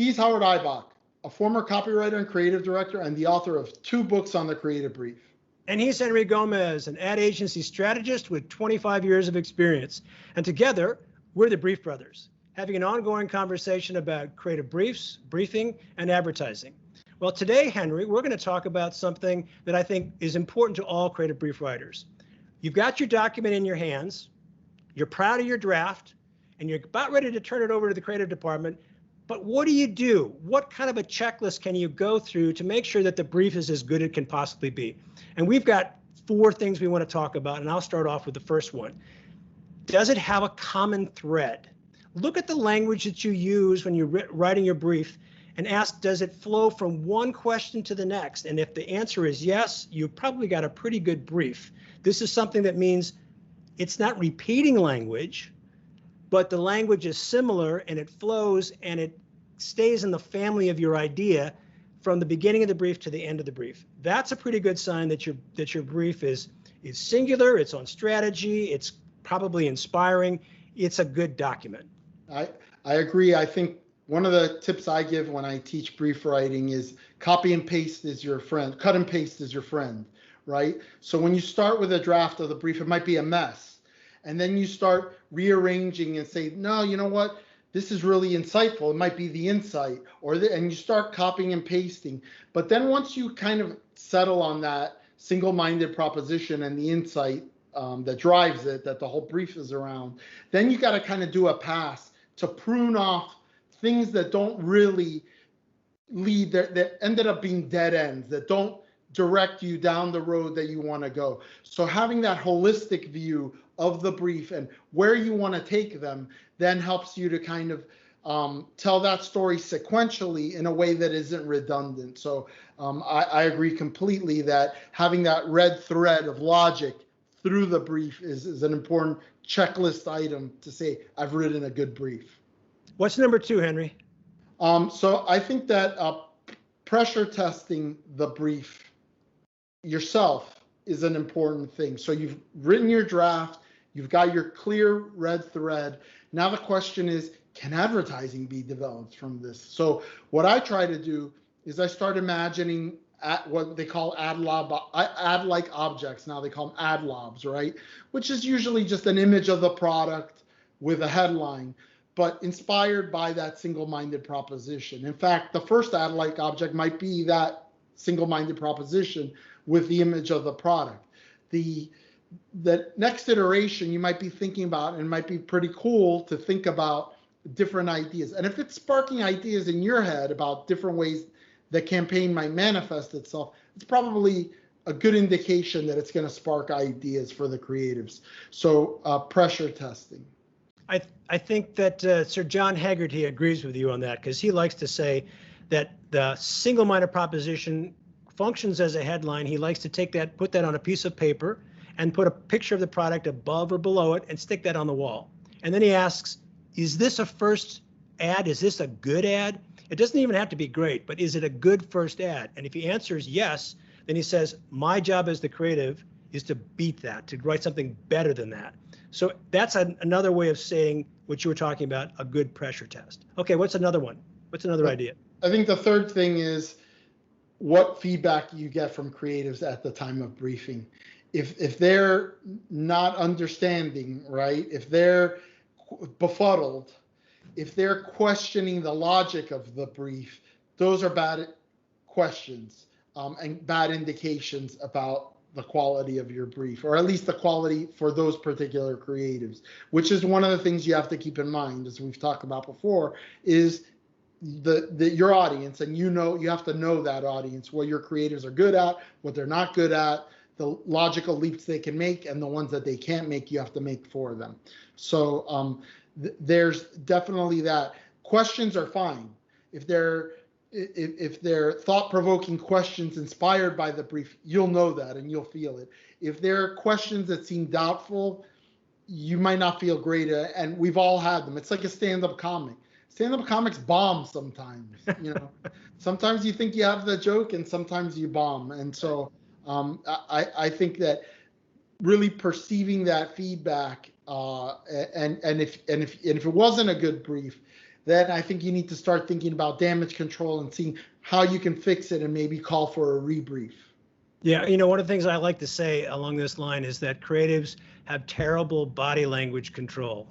He's Howard Eibach, a former copywriter and creative director and the author of 2 books on the creative brief. And he's Henry Gomez, an ad agency strategist with 25 years of experience. And together, we're the Brief Brothers, having an ongoing conversation about creative briefs, briefing, and advertising. Well, today, Henry, we're going to talk about something that I think is important to all creative brief writers. You've got your document in your hands, you're proud of your draft, and you're about ready to turn it over to the creative department. But what do you do? What kind of a checklist can you go through to make sure that the brief is as good as it can possibly be? And we've got 4 things we want to talk about, and I'll start off with the first one. Does it have a common thread? Look at the language that you use when you're writing your brief and ask, does it flow from one question to the next? And if the answer is yes, you've probably got a pretty good brief. This is something that means it's not repeating language, but the language is similar and it flows and it stays in the family of your idea from the beginning of the brief to the end of the brief. That's a pretty good sign that your brief is singular, it's on strategy, it's probably inspiring, it's a good document. I agree. I think one of the tips I give when I teach brief writing is copy and paste is your friend, cut and paste is your friend, right? So when you start with a draft of the brief, it might be a mess. And then you start rearranging and say, no, you know what? This is really insightful. It might be the insight, and you start copying and pasting. But then once you kind of settle on that single-minded proposition and the insight that drives it, that the whole brief is around, then you got to kind of do a pass to prune off things that don't really lead, that ended up being dead ends, that don't direct you down the road that you want to go. So having that holistic view of the brief and where you want to take them then helps you to kind of tell that story sequentially in a way that isn't redundant. So I agree completely that having that red thread of logic through the brief is an important checklist item to say, I've written a good brief. What's number 2, Henry? So I think that pressure testing the brief yourself is an important thing. So you've written your draft, you've got your clear red thread. Now the question is, can advertising be developed from this? So what I try to do is I start imagining what they call ad-like objects. Now they call them ad lobs, right? Which is usually just an image of the product with a headline, but inspired by that single-minded proposition. In fact, the first ad-like object might be that single-minded proposition with the image of the product. The next iteration you might be thinking about, and it might be pretty cool to think about different ideas. And if it's sparking ideas in your head about different ways the campaign might manifest itself, it's probably a good indication that it's going to spark ideas for the creatives. So pressure testing. I think that Sir John Haggerty agrees with you on that, because he likes to say that the single-minded proposition functions as a headline. He likes to take that, put that on a piece of paper and put a picture of the product above or below it and stick that on the wall. And then he asks, is this a first ad? Is this a good ad? It doesn't even have to be great, but is it a good first ad? And if he answers yes, then he says, my job as the creative is to beat that, to write something better than that. So that's another way of saying what you were talking about, a good pressure test. Okay, what's another one? What's another idea? I think the third thing is what feedback you get from creatives at the time of briefing. If they're not understanding, right? If they're befuddled, if they're questioning the logic of the brief, those are bad questions and bad indications about the quality of your brief, or at least the quality for those particular creatives, which is one of the things you have to keep in mind, as we've talked about before, is your audience, and you have to know that audience, what your creatives are good at, what they're not good at, the logical leaps they can make, and the ones that they can't make, you have to make for them. So there's definitely that. Questions are fine. If they're thought-provoking questions inspired by the brief, you'll know that and you'll feel it. If they're questions that seem doubtful, you might not feel great. And we've all had them. It's like a stand-up comic. Stand-up comics bomb sometimes. Sometimes you think you have the joke, and sometimes you bomb. And so I think that really perceiving that feedback, and if it wasn't a good brief, then I think you need to start thinking about damage control and seeing how you can fix it and maybe call for a rebrief. Yeah, you know, one of the things I like to say along this line is that creatives have terrible body language control.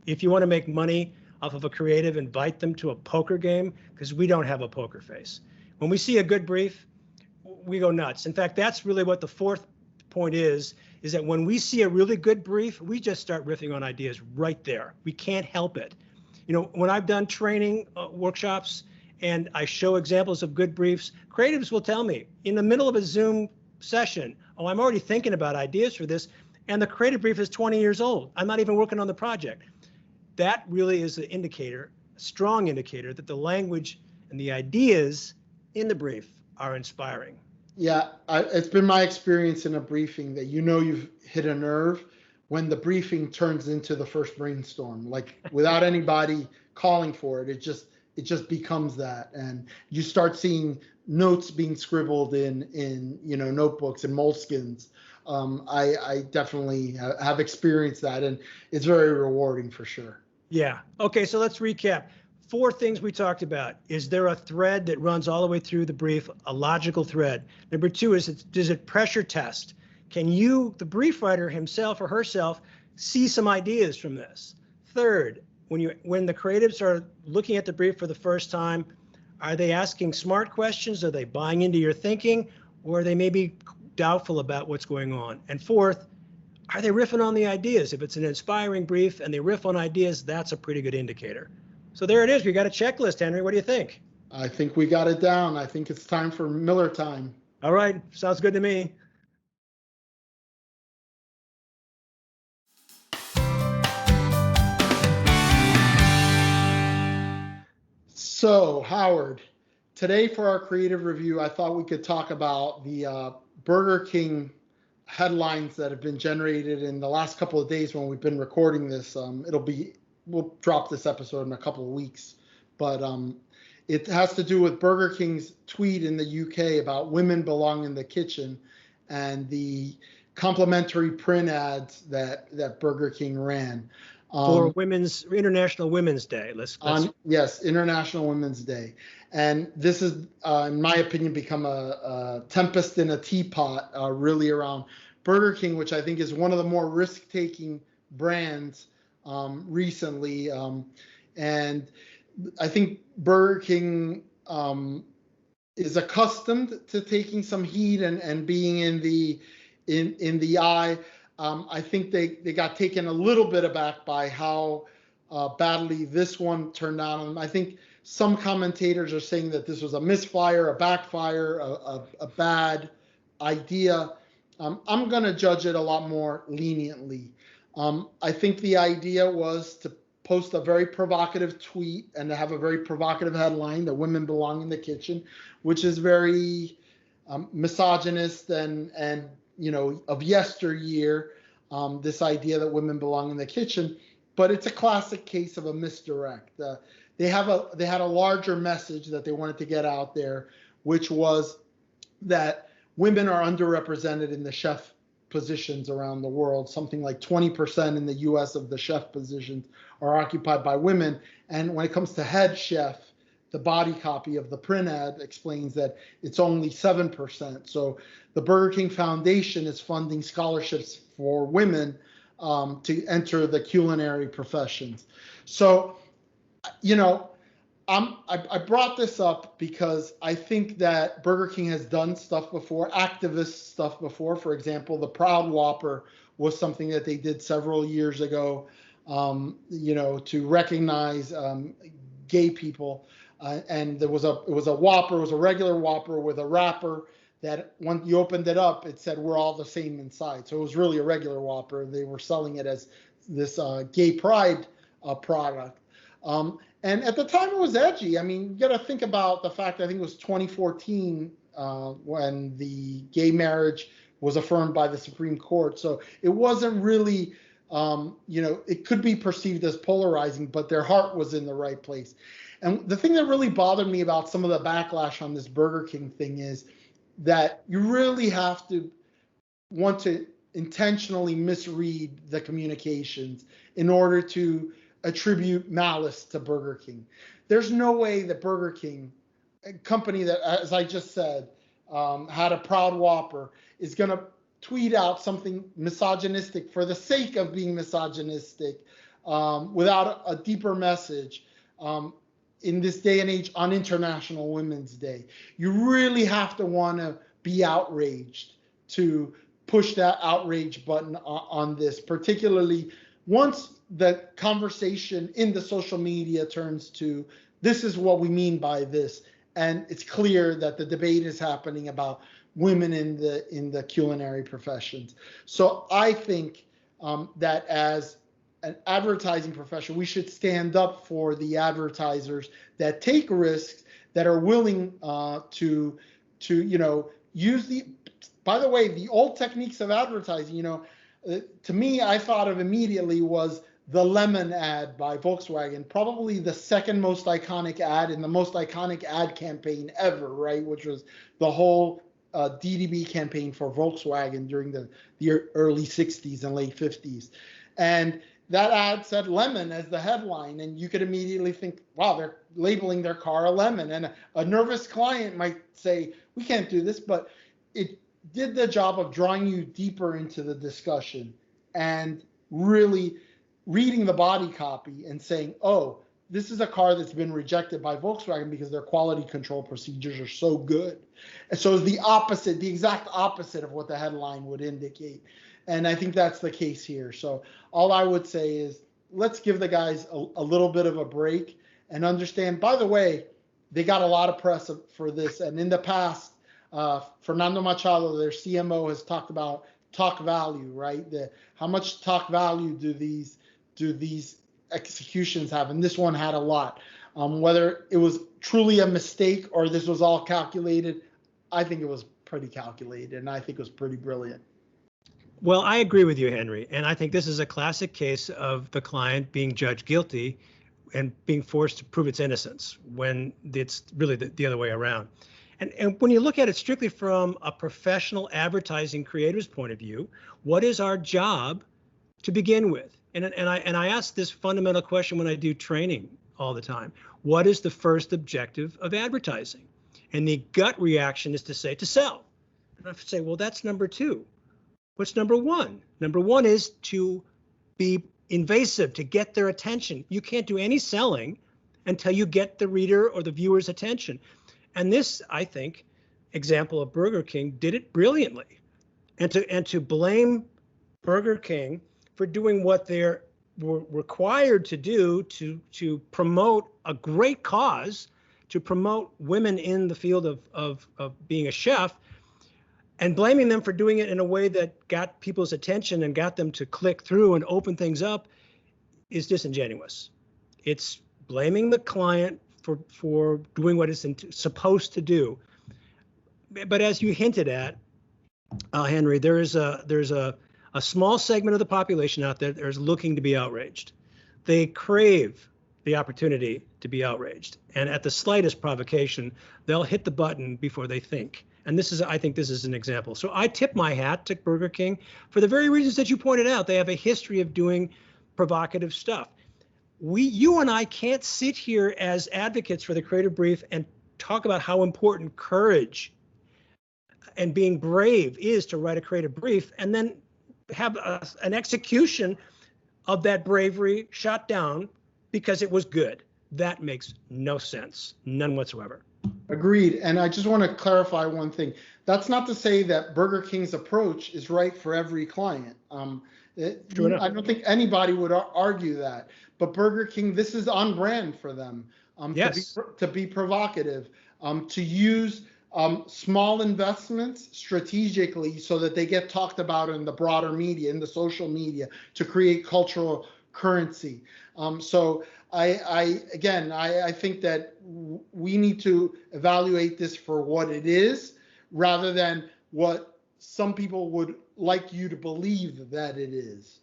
If you want to make money off of a creative, invite them to a poker game, because we don't have a poker face. When we see a good brief, we go nuts. In fact, that's really what the fourth point is that when we see a really good brief, we just start riffing on ideas right there. We can't help it. You know, when I've done training workshops and I show examples of good briefs, creatives will tell me in the middle of a Zoom session, oh, I'm already thinking about ideas for this, and the creative brief is 20 years old. I'm not even working on the project. That really is an indicator, a strong indicator, that the language and the ideas in the brief are inspiring. Yeah, it's been my experience in a briefing that you've hit a nerve when the briefing turns into the first brainstorm, like without anybody calling for it. It just becomes that, and you start seeing notes being scribbled in notebooks and moleskins. I definitely have experienced that, and it's very rewarding for sure. Yeah. Okay, so let's recap. 4 things we talked about. Is there a thread that runs all the way through the brief, a logical thread? Number 2 is, does it pressure test? Can you, the brief writer himself or herself, see some ideas from this? Third, when the creatives are looking at the brief for the first time, are they asking smart questions? Are they buying into your thinking? Or are they maybe doubtful about what's going on? And fourth, are they riffing on the ideas? If it's an inspiring brief and they riff on ideas, that's a pretty good indicator. So there it is. We got a checklist, Henry. What do you think? I think we got it down. I think it's time for Miller time. All right. Sounds good to me. So, Howard, today for our creative review, I thought we could talk about the Burger King headlines that have been generated in the last couple of days when we've been recording this. We'll drop this episode in a couple of weeks, but it has to do with Burger King's tweet in the UK about women belong in the kitchen and the complimentary print ads that Burger King ran. For International Women's Day. Yes, International Women's Day. And this has, in my opinion, become a tempest in a teapot, really around Burger King, which I think is one of the more risk-taking brands recently. And I think Burger King is accustomed to taking some heat and being in the eye. I think they got taken a little bit aback by how badly this one turned out on them. I think some commentators are saying that this was a misfire, a backfire, a bad idea. I'm going to judge it a lot more leniently. I think the idea was to post a very provocative tweet and to have a very provocative headline that women belong in the kitchen, which is very misogynist and of yesteryear, this idea that women belong in the kitchen. But it's a classic case of a misdirect. They had a larger message that they wanted to get out there, which was that women are underrepresented in the chef positions around the world. Something like 20% in the US of the chef positions are occupied by women. And when it comes to head chef, the body copy of the print ad explains that it's only 7%. So the Burger King Foundation is funding scholarships for women to enter the culinary professions. So, I brought this up because I think that Burger King has done stuff before, activist stuff before. For example, the Proud Whopper was something that they did several years ago, to recognize gay people. And it was a Whopper, it was a regular Whopper with a wrapper that when you opened it up, it said we're all the same inside. So it was really a regular Whopper. They were selling it as this gay pride product. And at the time it was edgy. I mean, you got to think about the fact that I think it was 2014 when the gay marriage was affirmed by the Supreme Court. So it wasn't really, it could be perceived as polarizing, but their heart was in the right place. And the thing that really bothered me about some of the backlash on this Burger King thing is that you really have to want to intentionally misread the communications in order to attribute malice to Burger King. There's no way that Burger King, a company that, as I just said, had a proud Whopper, is going to tweet out something misogynistic for the sake of being misogynistic, without a deeper message, in this day and age on International Women's Day. You really have to want to be outraged to push that outrage button on this, particularly once the conversation in the social media turns to, this is what we mean by this, and it's clear that the debate is happening about women in the culinary professions. So I think that as an advertising profession, we should stand up for the advertisers that take risks, that are willing to use the, by the way, the old techniques of advertising. To me, I thought of immediately was the lemon ad by Volkswagen, probably the second most iconic ad and the most iconic ad campaign ever, right? Which was the whole DDB campaign for Volkswagen during the early 60s and late 50s. And that ad said lemon as the headline, and you could immediately think, wow, they're labeling their car a lemon. And a nervous client might say, we can't do this, but it did the job of drawing you deeper into the discussion and really reading the body copy and saying, oh, this is a car that's been rejected by Volkswagen because their quality control procedures are so good. And so it's the opposite, the exact opposite of what the headline would indicate. And I think that's the case here. So all I would say is, let's give the guys a little bit of a break and understand, by the way, they got a lot of press for this. And in the past, Fernando Machado, their CMO, has talked about talk value, right? How much talk value do these executions have? And this one had a lot. Whether it was truly a mistake or this was all calculated, I think it was pretty calculated, and I think it was pretty brilliant. Well, I agree with you, Henry. And I think this is a classic case of the client being judged guilty and being forced to prove its innocence when it's really the other way around. And when you look at it strictly from a professional advertising creator's point of view, what is our job to begin with? And I ask this fundamental question when I do training all the time. What is the first objective of advertising? And the gut reaction is to say, to sell. And I say, well, that's number two. What's number one? Number one is to be invasive, to get their attention. You can't do any selling until you get the reader or the viewer's attention. And this, I think, example of Burger King did it brilliantly. And to blame Burger King for doing what they're required to do to promote a great cause, to promote women in the field of being a chef, and blaming them for doing it in a way that got people's attention and got them to click through and open things up is disingenuous. It's blaming the client for doing what it's supposed to do. But as you hinted at, Henry, there's a small segment of the population out there that is looking to be outraged. They crave the opportunity to be outraged. And at the slightest provocation, they'll hit the button before they think. And I think this is an example. So I tip my hat to Burger King for the very reasons that you pointed out. They have a history of doing provocative stuff. You and I can't sit here as advocates for the creative brief and talk about how important courage and being brave is to write a creative brief and then have an execution of that bravery shot down because it was good. That makes no sense, none whatsoever. Agreed. And I just want to clarify one thing. That's not to say that Burger King's approach is right for every client. I don't think anybody would argue that. But Burger King, this is on brand for them. Yes. To be provocative, to use small investments strategically so that they get talked about in the broader media, in the social media, to create cultural currency. So I think that we need to evaluate this for what it is rather than what some people would like you to believe that it is.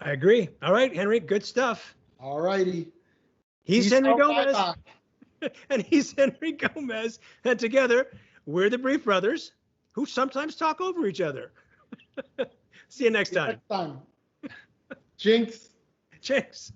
I agree. All right, Henry, good stuff. All righty. He's Henry Gomez. And he's Henry Gomez. And together, we're the Brief Brothers, who sometimes talk over each other. See you next time. Jinx. Jinx.